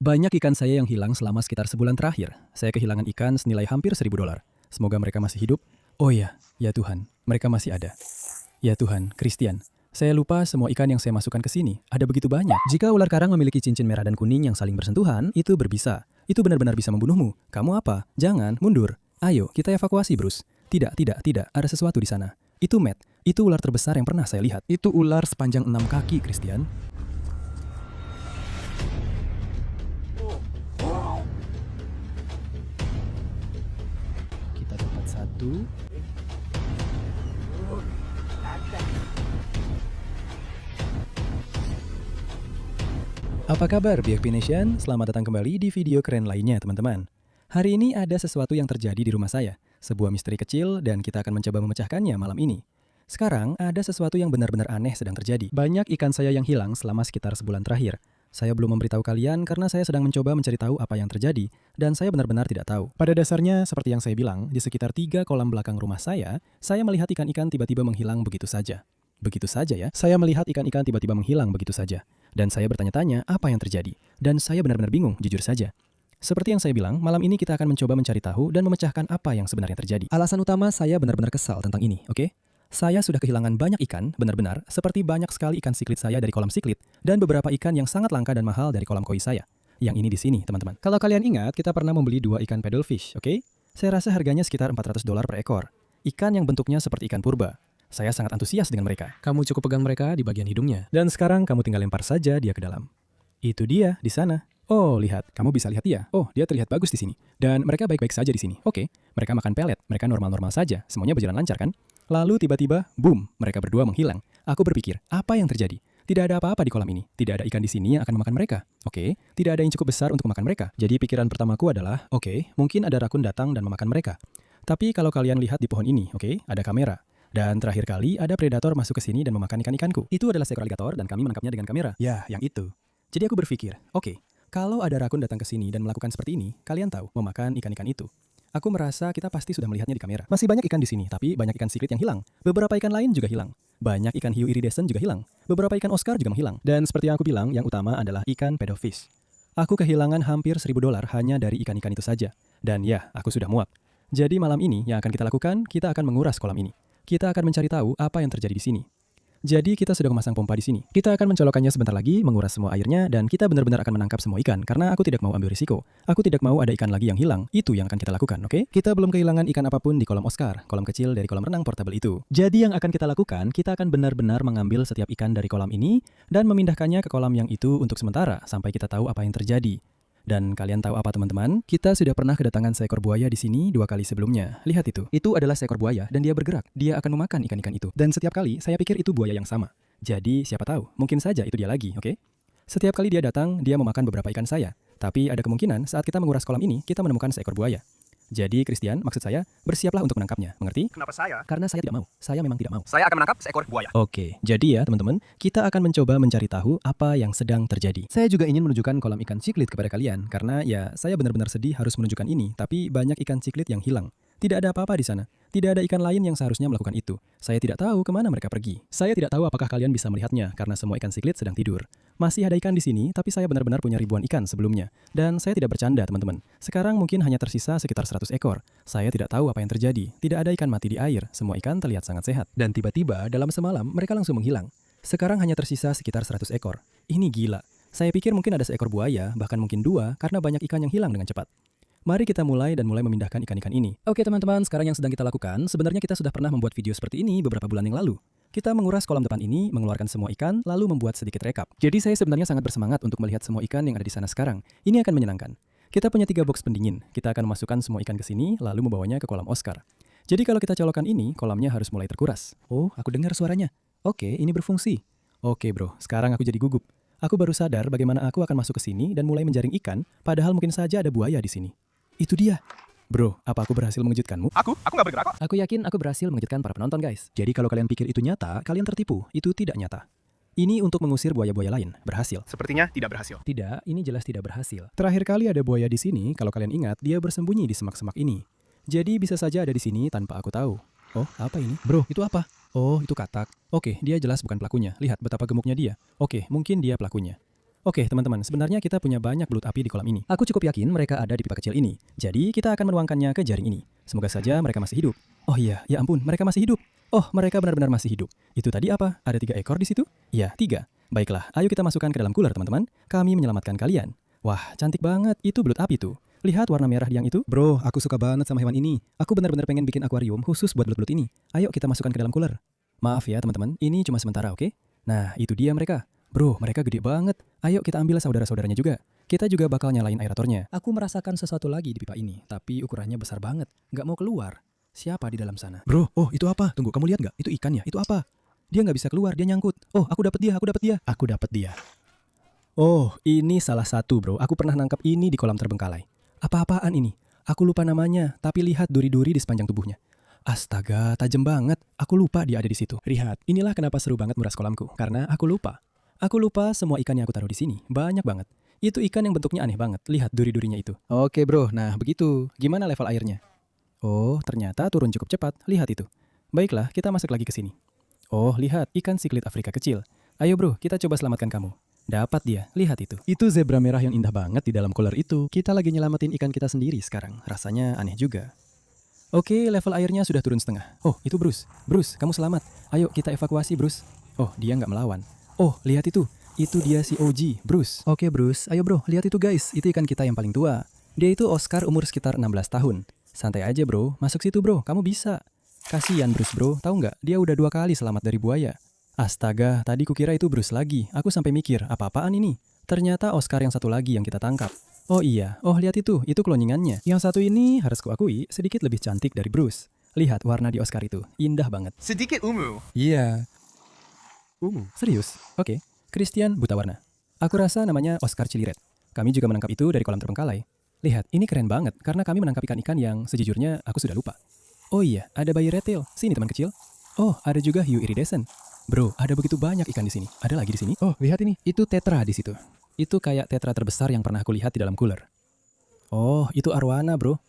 Banyak ikan saya yang hilang selama sekitar sebulan terakhir. Saya kehilangan ikan senilai hampir $1.000. Semoga mereka masih hidup. Oh ya, ya Tuhan, mereka masih ada. Ya Tuhan, Christian. Saya lupa semua ikan yang saya masukkan ke sini. Ada begitu banyak. Jika ular karang memiliki cincin merah dan kuning yang saling bersentuhan, itu berbisa. Itu benar-benar bisa membunuhmu. Kamu apa? Jangan, mundur. Ayo, kita evakuasi, Bruce. Tidak. Ada sesuatu di sana. Itu Matt. Itu ular terbesar yang pernah saya lihat. Itu ular sepanjang 6 kaki, Christian. Kita dapat satu. Apa kabar BFP Nation? Selamat datang kembali di video keren lainnya teman-teman. Hari ini ada sesuatu yang terjadi di rumah saya. Sebuah misteri kecil dan kita akan mencoba memecahkannya malam ini. Sekarang ada sesuatu yang benar-benar aneh sedang terjadi. Banyak ikan saya yang hilang selama sekitar sebulan terakhir. Saya belum memberitahu kalian karena saya sedang mencoba mencari tahu apa yang terjadi dan saya benar-benar tidak tahu. Pada dasarnya, seperti yang saya bilang, di sekitar 3 kolam belakang rumah saya melihat ikan-ikan tiba-tiba menghilang begitu saja. Begitu saja ya, saya melihat ikan-ikan tiba-tiba menghilang begitu saja. Dan saya bertanya-tanya apa yang terjadi. Dan saya benar-benar bingung, jujur saja. Seperti yang saya bilang, malam ini kita akan mencoba mencari tahu dan memecahkan apa yang sebenarnya terjadi. Alasan utama saya benar-benar kesal tentang ini, oke? Saya sudah kehilangan banyak ikan, benar-benar, seperti banyak sekali ikan siklit saya dari kolam siklit, dan beberapa ikan yang sangat langka dan mahal dari kolam koi saya. Yang ini di sini, teman-teman. Kalau kalian ingat, kita pernah membeli 2 ikan paddlefish, oke? Saya rasa harganya sekitar $400 per ekor. Ikan yang bentuknya seperti ikan purba. Saya sangat antusias dengan mereka. Kamu cukup pegang mereka di bagian hidungnya. Dan sekarang kamu tinggal lempar saja dia ke dalam. Itu dia, di sana. Oh, lihat. Kamu bisa lihat dia. Oh, dia terlihat bagus di sini. Dan mereka baik-baik saja di sini. Oke, mereka makan pelet. Mereka normal-normal saja. Semuanya berjalan lancar kan? Lalu tiba-tiba, boom, mereka berdua menghilang. Aku berpikir, apa yang terjadi? Tidak ada apa-apa di kolam ini. Tidak ada ikan di sini yang akan memakan mereka. Oke, tidak ada yang cukup besar untuk makan mereka. Jadi pikiran pertamaku adalah, oke, mungkin ada rakun datang dan memakan mereka. Tapi kalau kalian lihat di pohon ini, oke, ada kamera. Dan terakhir kali ada predator masuk ke sini dan memakan ikan-ikanku. Itu adalah seekor aligator dan kami menangkapnya dengan kamera. Ya, yang itu. Jadi aku berpikir, oke, kalau ada rakun datang ke sini dan melakukan seperti ini, kalian tahu, memakan ikan-ikan itu. Aku merasa kita pasti sudah melihatnya di kamera. Masih banyak ikan di sini, tapi banyak ikan siklit yang hilang. Beberapa ikan lain juga hilang. Banyak ikan hiu iridescent juga hilang. Beberapa ikan Oscar juga menghilang. Dan seperti yang aku bilang, yang utama adalah ikan paddlefish. Aku kehilangan hampir $1.000 hanya dari ikan-ikan itu saja. Dan ya, aku sudah muak. Jadi malam ini yang akan kita lakukan, kita akan menguras kolam ini. Kita akan mencari tahu apa yang terjadi di sini. Jadi kita sudah memasang pompa di sini. Kita akan mencolokkannya sebentar lagi, menguras semua airnya, dan kita benar-benar akan menangkap semua ikan karena aku tidak mau ambil risiko. Aku tidak mau ada ikan lagi yang hilang. Itu yang akan kita lakukan, oke? Kita belum kehilangan ikan apapun di kolam Oscar, kolam kecil dari kolam renang portable itu. Jadi yang akan kita lakukan, kita akan benar-benar mengambil setiap ikan dari kolam ini dan memindahkannya ke kolam yang itu untuk sementara sampai kita tahu apa yang terjadi. Dan kalian tahu apa teman-teman? Kita sudah pernah kedatangan seekor buaya di sini 2 kali sebelumnya. Lihat itu. Itu adalah seekor buaya dan dia bergerak. Dia akan memakan ikan-ikan itu. Dan setiap kali saya pikir itu buaya yang sama. Jadi siapa tahu, mungkin saja itu dia lagi, oke? Setiap kali dia datang, dia memakan beberapa ikan saya. Tapi ada kemungkinan saat kita menguras kolam ini, kita menemukan seekor buaya. Jadi Christian, maksud saya, bersiaplah untuk menangkapnya. Mengerti? Kenapa saya? Karena saya tidak mau. Saya memang tidak mau. Saya akan menangkap seekor buaya. Oke, jadi ya teman-teman, kita akan mencoba mencari tahu apa yang sedang terjadi. Saya juga ingin menunjukkan kolam ikan ciklit kepada kalian, karena ya saya benar-benar sedih harus menunjukkan ini, tapi banyak ikan ciklit yang hilang. Tidak ada apa-apa di sana. Tidak ada ikan lain yang seharusnya melakukan itu. Saya tidak tahu kemana mereka pergi. Saya tidak tahu apakah kalian bisa melihatnya, karena semua ikan ciklit sedang tidur. Masih ada ikan di sini, tapi saya benar-benar punya ribuan ikan sebelumnya. Dan saya tidak bercanda, teman-teman. Sekarang mungkin hanya tersisa sekitar 100 ekor. Saya tidak tahu apa yang terjadi. Tidak ada ikan mati di air. Semua ikan terlihat sangat sehat. Dan tiba-tiba, dalam semalam, mereka langsung menghilang. Sekarang hanya tersisa sekitar 100 ekor. Ini gila. Saya pikir mungkin ada seekor buaya, bahkan mungkin 2, karena banyak ikan yang hilang dengan cepat. Mari kita mulai memindahkan ikan-ikan ini. Oke teman-teman, sekarang yang sedang kita lakukan, sebenarnya kita sudah pernah membuat video seperti ini beberapa bulan yang lalu. Kita menguras kolam depan ini, mengeluarkan semua ikan, lalu membuat sedikit rekap. Jadi saya sebenarnya sangat bersemangat untuk melihat semua ikan yang ada di sana sekarang. Ini akan menyenangkan. Kita punya 3 box pendingin. Kita akan memasukkan semua ikan ke sini, lalu membawanya ke kolam Oscar. Jadi kalau kita colokkan ini, kolamnya harus mulai terkuras. Oh, aku dengar suaranya. Oke, ini berfungsi. Oke bro, sekarang aku jadi gugup. Aku baru sadar bagaimana aku akan masuk ke sini dan mulai menjaring ikan, padahal mungkin saja ada buaya di sini. Itu dia. Bro, apa aku berhasil mengejutkanmu? Aku nggak bergerak kok. Aku yakin aku berhasil mengejutkan para penonton, guys. Jadi kalau kalian pikir itu nyata, kalian tertipu. Itu tidak nyata. Ini untuk mengusir buaya-buaya lain. Berhasil. Sepertinya tidak berhasil. Tidak, ini jelas tidak berhasil. Terakhir kali ada buaya di sini, kalau kalian ingat, dia bersembunyi di semak-semak ini. Jadi bisa saja ada di sini tanpa aku tahu. Oh, apa ini? Bro, itu apa? Oh, itu katak. Oke, dia jelas bukan pelakunya. Lihat betapa gemuknya dia. Oke, mungkin dia pelakunya. Oke, teman-teman, sebenarnya kita punya banyak belut api di kolam ini. Aku cukup yakin mereka ada di pipa kecil ini. Jadi, kita akan menuangkannya ke jaring ini. Semoga saja mereka masih hidup. Oh iya, ya ampun, mereka masih hidup. Oh, mereka benar-benar masih hidup. Itu tadi apa? Ada 3 ekor di situ? Iya, 3. Baiklah, ayo kita masukkan ke dalam cooler, teman-teman. Kami menyelamatkan kalian. Wah, cantik banget. Itu belut api tuh. Lihat warna merah yang itu. Bro, aku suka banget sama hewan ini. Aku benar-benar pengen bikin akuarium khusus buat belut-belut ini. Ayo kita masukkan ke dalam cooler. Maaf ya, teman-teman. Ini cuma sementara, oke? Nah, itu dia mereka. Bro, mereka gede banget. Ayo kita ambil saudara-saudaranya juga. Kita juga bakal nyalain aeratornya. Aku merasakan sesuatu lagi di pipa ini, tapi ukurannya besar banget. Nggak mau keluar. Siapa di dalam sana? Bro, oh itu apa? Tunggu, kamu lihat nggak? Itu ikan ya? Itu apa? Dia nggak bisa keluar, dia nyangkut. Oh, aku dapat dia, aku dapat dia. Aku dapat dia. Oh, ini salah satu bro. Aku pernah nangkap ini di kolam terbengkalai. Apa-apaan ini? Aku lupa namanya, tapi lihat duri-duri di sepanjang tubuhnya. Astaga, tajam banget. Aku lupa dia ada di situ. Lihat, inilah kenapa seru banget meras kolamku. Karena aku lupa. Aku lupa semua ikan yang aku taruh di sini. Banyak banget. Itu ikan yang bentuknya aneh banget. Lihat duri-durinya itu. Oke bro, nah begitu. Gimana level airnya? Oh, ternyata turun cukup cepat. Lihat itu. Baiklah, kita masuk lagi ke sini. Oh, lihat ikan siklit Afrika kecil. Ayo bro, kita coba selamatkan kamu. Dapat dia, lihat itu. Itu zebra merah yang indah banget di dalam cooler itu. Kita lagi nyelamatin ikan kita sendiri sekarang. Rasanya aneh juga. Oke, level airnya sudah turun setengah. Oh, itu Bruce. Bruce, kamu selamat. Ayo kita evakuasi Bruce. Oh, dia nggak melawan. Oh, lihat itu. Itu dia si OG, Bruce. Oke, Bruce. Ayo bro, lihat itu guys. Itu ikan kita yang paling tua. Dia itu Oscar umur sekitar 16 tahun. Santai aja bro, masuk situ bro, kamu bisa. Kasian Bruce bro, tahu nggak? Dia udah 2 kali selamat dari buaya. Astaga, tadi kukira itu Bruce lagi. Aku sampai mikir, apa-apaan ini? Ternyata Oscar yang satu lagi yang kita tangkap. Oh iya, oh lihat itu cloningannya. Yang satu ini harus kuakui sedikit lebih cantik dari Bruce. Lihat warna di Oscar itu, indah banget. Sedikit ungu. Iya. Serius? Oke. Christian buta warna. Aku rasa namanya Oscar Ciliret. Kami juga menangkap itu dari kolam terbengkalai. Lihat, ini keren banget karena kami menangkap ikan-ikan yang sejujurnya aku sudah lupa. Oh iya, ada bayi red tail. Sini teman kecil. Oh, ada juga hiu iridescent. Bro, ada begitu banyak ikan di sini. Ada lagi di sini. Oh, lihat ini. Itu tetra di situ. Itu kayak tetra terbesar yang pernah aku lihat di dalam cooler. Oh, itu arwana, bro.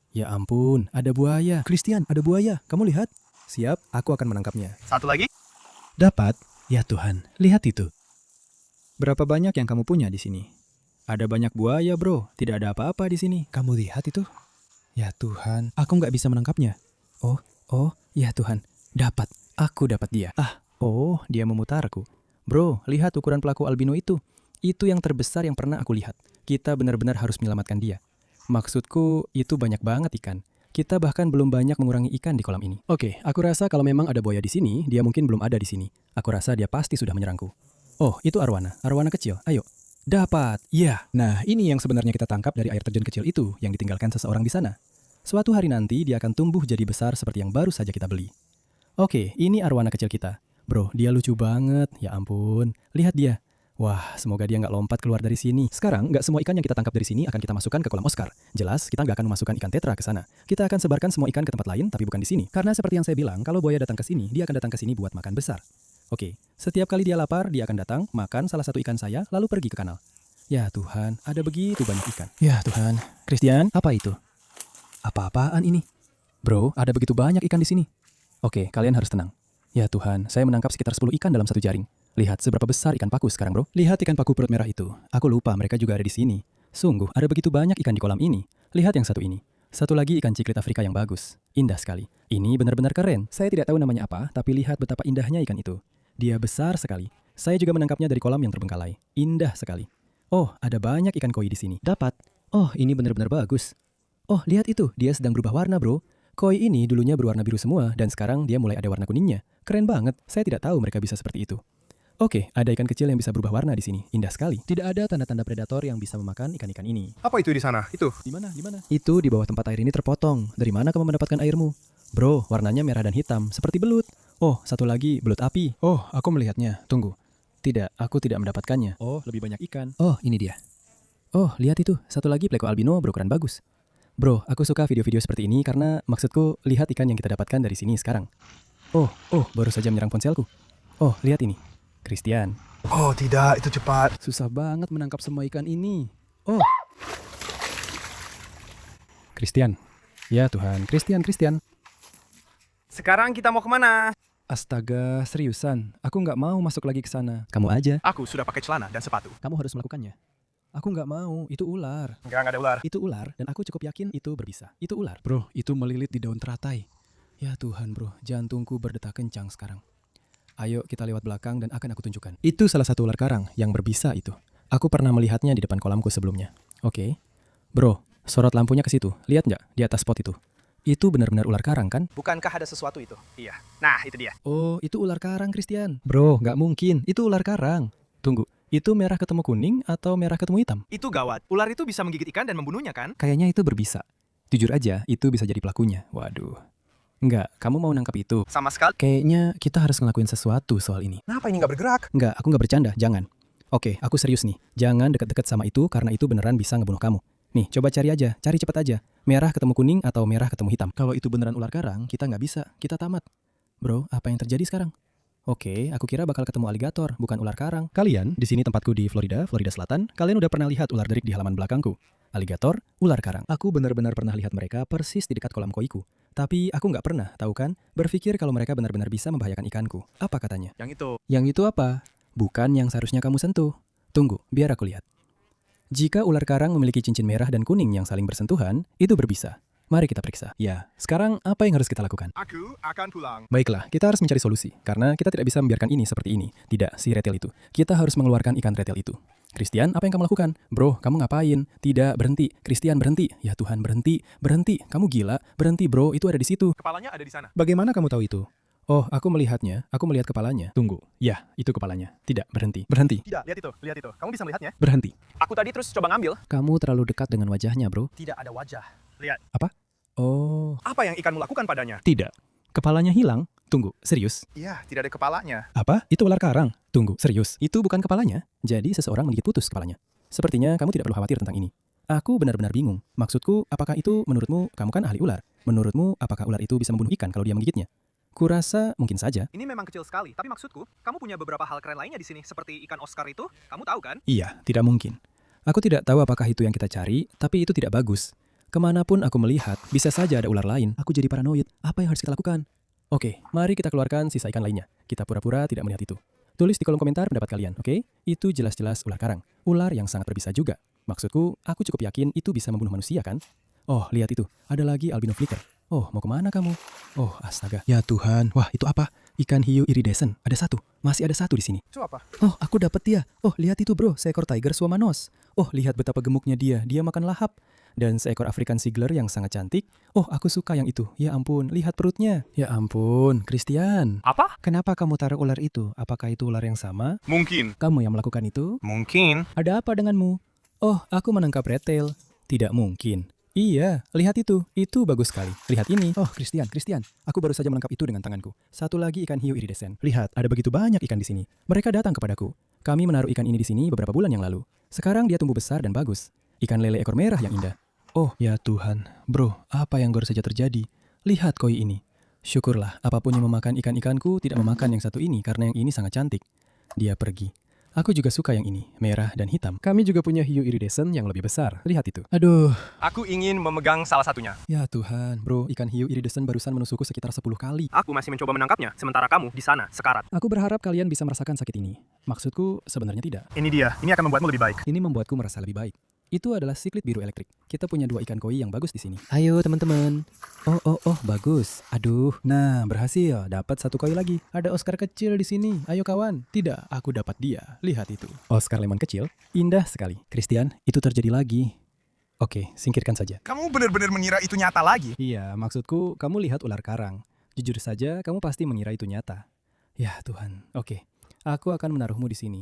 Ya ampun, ada buaya. Christian, ada buaya. Kamu lihat? Siap, aku akan menangkapnya. Satu lagi. Dapat? Ya Tuhan, lihat itu. Berapa banyak yang kamu punya di sini? Ada banyak buaya, bro. Tidak ada apa-apa di sini. Kamu lihat itu? Ya Tuhan, aku nggak bisa menangkapnya. Oh, ya Tuhan. Dapat. Aku dapat dia. Oh, dia memutarku. Bro, lihat ukuran pelaku albino itu. Itu yang terbesar yang pernah aku lihat. Kita benar-benar harus menyelamatkan dia. Maksudku, itu banyak banget ikan. Kita bahkan belum banyak mengurangi ikan di kolam ini. Oke, aku rasa kalau memang ada buaya di sini, dia mungkin belum ada di sini. Aku rasa dia pasti sudah menyerangku. Oh, itu arwana. Arwana kecil. Ayo. Dapat. Ya. Nah, ini yang sebenarnya kita tangkap dari air terjun kecil itu yang ditinggalkan seseorang di sana. Suatu hari nanti dia akan tumbuh jadi besar seperti yang baru saja kita beli. Oke, ini arwana kecil kita. Bro, dia lucu banget. Ya ampun. Lihat dia. Wah, semoga dia nggak lompat keluar dari sini. Sekarang, nggak semua ikan yang kita tangkap dari sini akan kita masukkan ke kolam Oscar. Jelas, kita nggak akan memasukkan ikan tetra ke sana. Kita akan sebarkan semua ikan ke tempat lain, tapi bukan di sini. Karena seperti yang saya bilang, kalau buaya datang ke sini, dia akan datang ke sini buat makan besar. Oke, setiap kali dia lapar, dia akan datang, makan salah satu ikan saya, lalu pergi ke kanal. Ya Tuhan, ada begitu banyak ikan. Ya Tuhan. Christian, apa itu? Apa-apaan ini? Bro, ada begitu banyak ikan di sini. Oke, kalian harus tenang. Ya Tuhan, saya menangkap sekitar 10 ikan dalam satu jaring. Lihat seberapa besar ikan paku sekarang, bro. Lihat ikan paku perut merah itu. Aku lupa mereka juga ada di sini. Sungguh, ada begitu banyak ikan di kolam ini. Lihat yang satu ini. Satu lagi ikan ciklit Afrika yang bagus. Indah sekali. Ini benar-benar keren. Saya tidak tahu namanya apa, tapi lihat betapa indahnya ikan itu. Dia besar sekali. Saya juga menangkapnya dari kolam yang terbengkalai. Indah sekali. Oh, ada banyak ikan koi di sini. Dapat. Oh, ini benar-benar bagus. Oh, lihat itu. Dia sedang berubah warna, bro. Koi ini dulunya berwarna biru semua, dan sekarang dia mulai ada warna kuningnya. Keren banget. Saya tidak tahu mereka bisa seperti itu. Oke, ada ikan kecil yang bisa berubah warna di sini. Indah sekali. Tidak ada tanda-tanda predator yang bisa memakan ikan-ikan ini. Apa itu di sana? Itu. Di mana? Itu di bawah tempat air ini terpotong. Dari mana kamu mendapatkan airmu? Bro, warnanya merah dan hitam, seperti belut. Oh, satu lagi, belut api. Oh, aku melihatnya. Tunggu. Tidak, aku tidak mendapatkannya. Oh, lebih banyak ikan. Oh, ini dia. Oh, lihat itu. Satu lagi pleko albino berukuran bagus. Bro, aku suka video-video seperti ini karena maksudku lihat ikan yang kita dapatkan dari sini sekarang. Oh, baru saja menyerang ponselku. Oh, lihat ini. Christian. Oh tidak, itu cepat. Susah banget menangkap semua ikan ini. Oh. Christian. Ya Tuhan, Christian. Sekarang kita mau kemana? Astaga, seriusan? Aku nggak mau masuk lagi ke sana. Kamu aja. Aku sudah pakai celana dan sepatu. Kamu harus melakukannya. Aku nggak mau, itu ular. Enggak ada ular. Itu ular, dan aku cukup yakin itu berbisa. Itu ular. Bro, itu melilit di daun teratai. Ya Tuhan bro, jantungku berdetak kencang sekarang. Ayo kita lewat belakang dan akan aku tunjukkan. Itu salah satu ular karang yang berbisa itu. Aku pernah melihatnya di depan kolamku sebelumnya. Oke. Bro, sorot lampunya ke situ. Lihat nggak di atas pot itu? Itu benar-benar ular karang kan? Bukankah ada sesuatu itu? Iya. Nah, itu dia. Oh, itu ular karang, Christian. Bro, nggak mungkin. Itu ular karang. Tunggu, itu merah ketemu kuning atau merah ketemu hitam? Itu gawat. Ular itu bisa menggigit ikan dan membunuhnya kan? Kayaknya itu berbisa. Jujur aja, itu bisa jadi pelakunya. Waduh. Enggak, kamu mau nangkap itu. Sama sekali. Kayaknya kita harus ngelakuin sesuatu soal ini. Kenapa ini nggak bergerak? Enggak, aku nggak bercanda, jangan. Oke, aku serius nih. Jangan deket-deket sama itu karena itu beneran bisa ngebunuh kamu. Nih, coba cari aja, cari cepat aja. Merah ketemu kuning atau merah ketemu hitam. Kalau itu beneran ular karang, kita nggak bisa, kita tamat. Bro, apa yang terjadi sekarang? Oke, aku kira bakal ketemu aligator, bukan ular karang. Kalian, di sini tempatku di Florida, Florida Selatan, kalian udah pernah lihat ular derik di halaman belakangku. Aligator, ular karang. Aku benar-benar pernah lihat mereka persis di dekat kolam koiku. Tapi aku nggak pernah, tahu kan, berpikir kalau mereka benar-benar bisa membahayakan ikanku. Apa katanya? Yang itu. Yang itu apa? Bukan yang seharusnya kamu sentuh. Tunggu, biar aku lihat. Jika ular karang memiliki cincin merah dan kuning yang saling bersentuhan, itu berbisa. Mari kita periksa. Ya, sekarang apa yang harus kita lakukan? Aku akan pulang. Baiklah, kita harus mencari solusi. Karena kita tidak bisa membiarkan ini seperti ini. Tidak, si retel itu. Kita harus mengeluarkan ikan retel itu. Christian, apa yang kamu lakukan? Bro, kamu ngapain? Tidak, berhenti. Christian, berhenti. Ya Tuhan, berhenti. Berhenti. Kamu gila. Berhenti, bro. Itu ada di situ. Kepalanya ada di sana. Bagaimana kamu tahu itu? Oh, aku melihatnya. Aku melihat kepalanya. Tunggu. Ya, itu kepalanya. Tidak, berhenti. Berhenti. Tidak, lihat itu. Lihat itu. Kamu bisa melihatnya? Berhenti. Aku tadi terus coba ngambil. Kamu terlalu dekat dengan wajahnya, bro. Tidak ada wajah. Lihat. Apa? Oh, Apa yang ikanmu lakukan padanya? tidak. Kepalanya hilang. Tunggu, serius? Iya, tidak ada kepalanya. Apa? Itu ular karang. Tunggu, serius? Itu bukan kepalanya. Jadi seseorang menggigit putus kepalanya. Sepertinya kamu tidak perlu khawatir tentang ini. Aku benar-benar bingung. Maksudku, apakah itu menurutmu, kamu kan ahli ular. Menurutmu, apakah ular itu bisa membunuh ikan kalau dia menggigitnya? Kurasa mungkin saja. Ini memang kecil sekali, tapi maksudku, kamu punya beberapa hal keren lainnya di sini, seperti ikan Oscar itu. Kamu tahu kan? Iya, tidak mungkin. Aku tidak tahu apakah itu yang kita cari, tapi itu tidak bagus. Kemanapun aku melihat, bisa saja ada ular lain. Aku jadi paranoid. Apa yang harus kita lakukan? Oke, mari kita keluarkan sisa ikan lainnya. Kita pura-pura tidak melihat itu. Tulis di kolom komentar pendapat kalian, oke? Itu jelas-jelas ular karang. Ular yang sangat berbisa juga. Maksudku, aku cukup yakin itu bisa membunuh manusia kan? Oh, lihat itu. Ada lagi albino flicker. Oh, mau kemana kamu? Oh, astaga. Ya Tuhan. Wah, itu apa? Ikan hiu iridescent. Ada satu. Masih ada satu di sini. Itu apa? Oh, aku dapat dia. Oh, lihat itu bro. Seekor tiger swamanos. Oh, lihat betapa gemuknya dia. Dia makan lahap. Dan seekor African Sigler yang sangat cantik. Oh, aku suka yang itu. Ya ampun, lihat perutnya. Ya ampun, Christian. Apa? Kenapa kamu taruh ular itu? Apakah itu ular yang sama? Mungkin. Kamu yang melakukan itu? Mungkin. Ada apa denganmu? Oh, aku menangkap retel. Tidak mungkin. Iya, lihat itu. Itu bagus sekali. Lihat ini. Oh, Christian. Aku baru saja menangkap itu dengan tanganku. Satu lagi ikan hiu iridescent. Lihat, ada begitu banyak ikan di sini. Mereka datang kepadaku. Kami menaruh ikan ini di sini beberapa bulan yang lalu. Sekarang dia tumbuh besar dan bagus. Ikan lele ekor merah yang indah. Oh, ya Tuhan. Bro, apa yang baru saja terjadi? Lihat koi ini. Syukurlah, apapun yang memakan ikan-ikanku tidak memakan yang satu ini karena yang ini sangat cantik. Dia pergi. Aku juga suka yang ini, merah dan hitam. Kami juga punya hiu iridescent yang lebih besar. Lihat itu. Aduh. Aku ingin memegang salah satunya. Ya Tuhan, bro, ikan hiu iridescent barusan menusukku sekitar 10 kali. Aku masih mencoba menangkapnya, sementara kamu di sana, sekarat. Aku berharap kalian bisa merasakan sakit ini. Maksudku, sebenarnya tidak. Ini dia. Ini akan membuatmu lebih baik. Ini membuatku merasa lebih baik. Itu adalah siklit biru elektrik. Kita punya 2 ikan koi yang bagus di sini. Ayo teman-teman. Oh, bagus. Aduh, nah berhasil. Dapat 1 koi lagi. Ada Oscar kecil di sini. Ayo kawan. Tidak, aku dapat dia. Lihat itu. Oscar lemon kecil. Indah sekali. Christian, itu terjadi lagi. Oke, singkirkan saja. Kamu benar-benar mengira itu nyata lagi? Iya, maksudku kamu lihat ular karang. Jujur saja, kamu pasti mengira itu nyata. Ya Tuhan. Oke, aku akan menaruhmu di sini.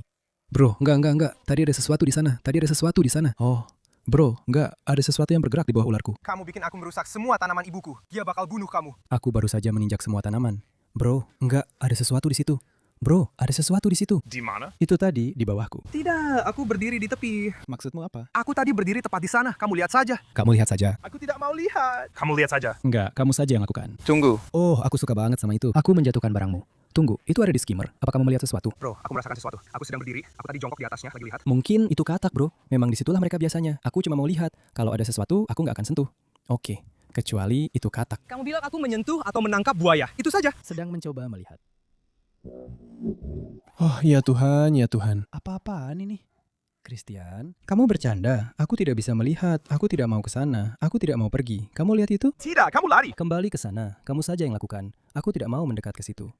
Bro, enggak. Tadi ada sesuatu di sana. Oh, bro, enggak. Ada sesuatu yang bergerak di bawah ularku. Kamu bikin aku merusak semua tanaman ibuku. Dia bakal bunuh kamu. Aku baru saja menginjak semua tanaman. Bro, enggak. Ada sesuatu di situ. Bro, ada sesuatu di situ. Di mana? Itu tadi di bawahku. Tidak, aku berdiri di tepi. Maksudmu apa? Aku tadi berdiri tepat di sana. Kamu lihat saja. Kamu lihat saja. Aku tidak mau lihat. Kamu lihat saja. Enggak, kamu saja yang lakukan. Tunggu. Oh, aku suka banget sama itu. Aku menjatuhkan barangmu. Tunggu, itu ada di skimmer. Apa kamu melihat sesuatu? Bro, aku merasakan sesuatu. Aku sedang berdiri. Aku tadi jongkok di atasnya, lagi lihat. Mungkin itu katak, bro. Memang disitulah mereka biasanya. Aku cuma mau lihat. Kalau ada sesuatu, aku nggak akan sentuh. Oke, kecuali itu katak. Kamu bilang aku menyentuh atau menangkap buaya. Itu saja. Sedang mencoba melihat. Oh ya Tuhan, ya Tuhan. Apa-apaan ini? Christian, kamu bercanda. Aku tidak bisa melihat. Aku tidak mau ke sana. Aku tidak mau pergi. Kamu lihat itu? Tidak, kamu lari. Kembali ke sana. Kamu saja yang lakukan. Aku tidak mau mendekat ke situ.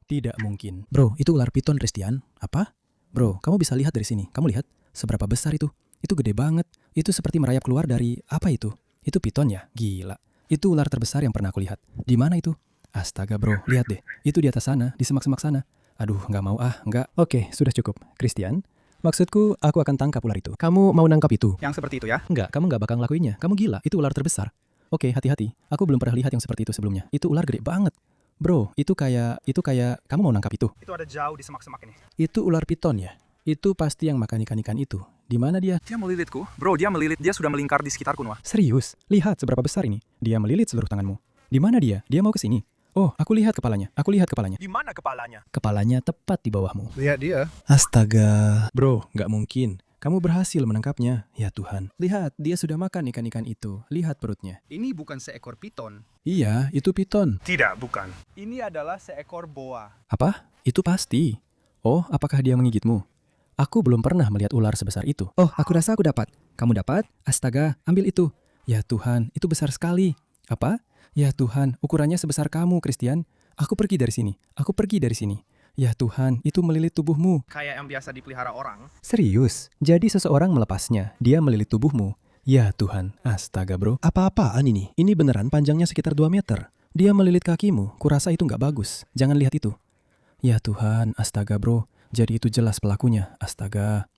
Tidak mungkin. Bro, itu ular piton, Christian. Apa? Bro, kamu bisa lihat dari sini. Kamu lihat? Seberapa besar itu? Itu gede banget. Itu seperti merayap keluar dari... Apa itu? Itu piton ya? Gila. Itu ular terbesar yang pernah aku lihat. Di mana itu? Astaga bro, lihat deh. Itu di atas sana, di semak-semak sana. Aduh, nggak mau nggak. Oke, sudah cukup. Christian, maksudku aku akan tangkap ular itu. Kamu mau nangkap itu? Yang seperti itu ya? Enggak, kamu nggak bakal ngelakuinnya. Kamu gila, itu ular terbesar. Oke, hati-hati. Aku belum pernah lihat yang seperti itu sebelumnya. Itu ular gede banget. Bro, itu kayak, kamu mau nangkap itu? Itu ada jauh di semak-semak ini. Itu ular piton ya? Itu pasti yang makan ikan-ikan itu. Di mana dia? Dia melilitku. Bro, dia melilit. Dia sudah melingkar di sekitarku, Noah. Serius? Lihat seberapa besar ini. Dia melilit seluruh tanganmu. Di mana dia? Dia mau ke sini. Oh, aku lihat kepalanya. Aku lihat kepalanya. Di mana kepalanya? Kepalanya tepat di bawahmu. Lihat dia. Astaga. Bro, nggak mungkin. Kamu berhasil menangkapnya. Ya Tuhan. Lihat, dia sudah makan ikan-ikan itu. Lihat perutnya. Ini bukan seekor piton. Iya, itu piton. Tidak, bukan. Ini adalah seekor boa. Apa? Itu pasti. Oh, apakah dia menggigitmu? Aku belum pernah melihat ular sebesar itu. Oh, aku rasa aku dapat. Kamu dapat? Astaga, ambil itu. Ya Tuhan, itu besar sekali. Apa? Ya Tuhan, ukurannya sebesar kamu, Christian. Aku pergi dari sini. Aku pergi dari sini. Ya Tuhan, itu melilit tubuhmu. Kayak yang biasa dipelihara orang. Serius? Jadi seseorang melepasnya. Dia melilit tubuhmu. Ya Tuhan, astaga bro. Apa-apaan ini? Ini beneran panjangnya sekitar 2 meter. Dia melilit kakimu. Kurasa itu nggak bagus. Jangan lihat itu. Ya Tuhan, astaga bro. Jadi itu jelas pelakunya. Astaga.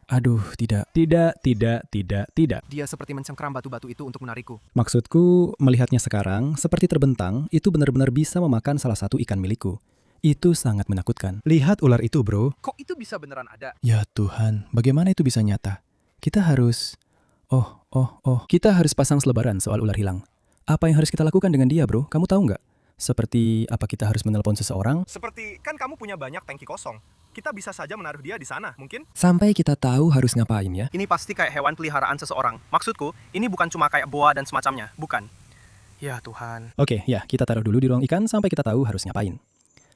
Aduh, tidak. Tidak. Dia seperti mencengkram batu-batu itu untuk menarikku. Maksudku, melihatnya sekarang, seperti terbentang, itu benar-benar bisa memakan salah satu ikan milikku. Itu sangat menakutkan. Lihat ular itu, bro. Kok itu bisa beneran ada? Ya Tuhan, bagaimana itu bisa nyata? Kita harus... Kita harus pasang selebaran soal ular hilang. Apa yang harus kita lakukan dengan dia, bro? Kamu tahu nggak? Seperti apa kita harus menelpon seseorang? Seperti, kan kamu punya banyak tangki kosong. Kita bisa saja menaruh dia di sana, mungkin? Sampai kita tahu harus ngapain ya. Ini pasti kayak hewan peliharaan seseorang. Maksudku, ini bukan cuma kayak boa dan semacamnya. Bukan. Ya Tuhan. Oke, ya, kita taruh dulu di ruang ikan sampai kita tahu harus ngapain.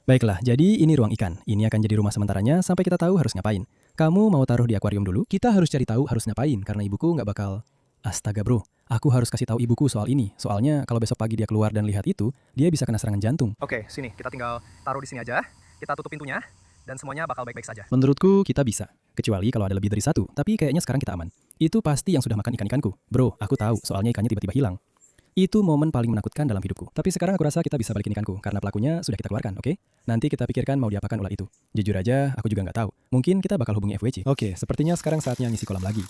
Baiklah, jadi ini ruang ikan. Ini akan jadi rumah sementaranya sampai kita tahu harus ngapain. Kamu mau taruh di akuarium dulu? Kita harus cari tahu harus ngapain, karena ibuku nggak bakal... Astaga bro, aku harus kasih tahu ibuku soal ini. Soalnya kalau besok pagi dia keluar dan lihat itu, dia bisa kena serangan jantung. Oke, sini. Kita tinggal taruh di sini aja. Kita tutup pintunya. Dan semuanya bakal baik-baik saja. Menurutku kita bisa. Kecuali kalau ada lebih dari satu. Tapi kayaknya sekarang kita aman. Itu pasti yang sudah makan ikan-ikanku. Bro, aku tahu soalnya ikannya tiba-tiba hilang. Itu momen paling menakutkan dalam hidupku. Tapi sekarang aku rasa kita bisa balikin ikanku. Karena pelakunya sudah kita keluarkan, oke? Nanti kita pikirkan mau diapakan ular itu. Jujur aja, aku juga nggak tahu. Mungkin kita bakal hubungi FWC. Oke, sepertinya sekarang saatnya ngisi kolam lagi.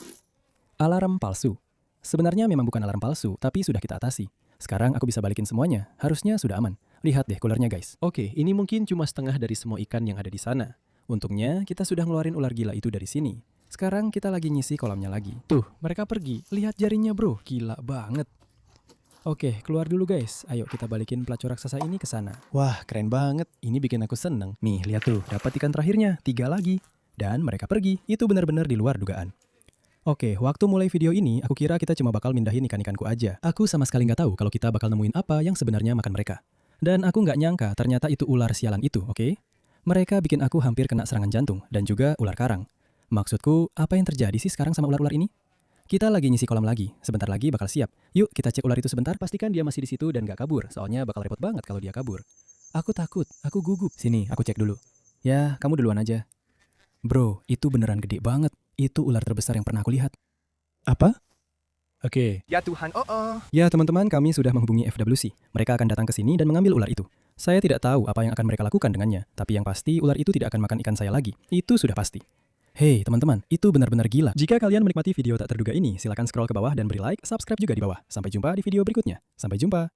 Alarm palsu. Sebenarnya memang bukan alarm palsu, tapi sudah kita atasi. Sekarang aku bisa balikin semuanya. Harusnya sudah aman. Lihat deh kolarnya guys. Oke, ini mungkin cuma setengah dari semua ikan yang ada di sana. Untungnya kita sudah ngeluarin ular gila itu dari sini. Sekarang kita lagi ngisi kolamnya lagi. Tuh, mereka pergi. Lihat jaringnya bro, gila banget. Oke, keluar dulu guys. Ayo kita balikin pelacur raksasa ini ke sana. Wah, keren banget. Ini bikin aku seneng. Nih, lihat tuh, dapat ikan terakhirnya, 3 lagi. Dan mereka pergi. Itu benar-benar di luar dugaan. Oke, waktu mulai video ini, aku kira kita cuma bakal mindahin ikan-ikanku aja. Aku sama sekali nggak tahu kalau kita bakal nemuin apa yang sebenarnya makan mereka. Dan aku nggak nyangka ternyata itu ular sialan itu, oke? Mereka bikin aku hampir kena serangan jantung, dan juga ular karang. Maksudku, apa yang terjadi sih sekarang sama ular-ular ini? Kita lagi ngisi kolam lagi, sebentar lagi bakal siap. Yuk, kita cek ular itu sebentar, pastikan dia masih di situ dan gak kabur, soalnya bakal repot banget kalau dia kabur. Aku takut, aku gugup. Sini, aku cek dulu. Ya, kamu duluan aja. Bro, itu beneran gede banget. Itu ular terbesar yang pernah aku lihat. Apa? Oke. Ya Tuhan, Ya teman-teman, kami sudah menghubungi FWC. Mereka akan datang ke sini dan mengambil ular itu. Saya tidak tahu apa yang akan mereka lakukan dengannya, tapi yang pasti ular itu tidak akan makan ikan saya lagi. Itu sudah pasti. Hei teman-teman, itu benar-benar gila. Jika kalian menikmati video tak terduga ini, silakan scroll ke bawah dan beri like, subscribe juga di bawah. Sampai jumpa di video berikutnya. Sampai jumpa.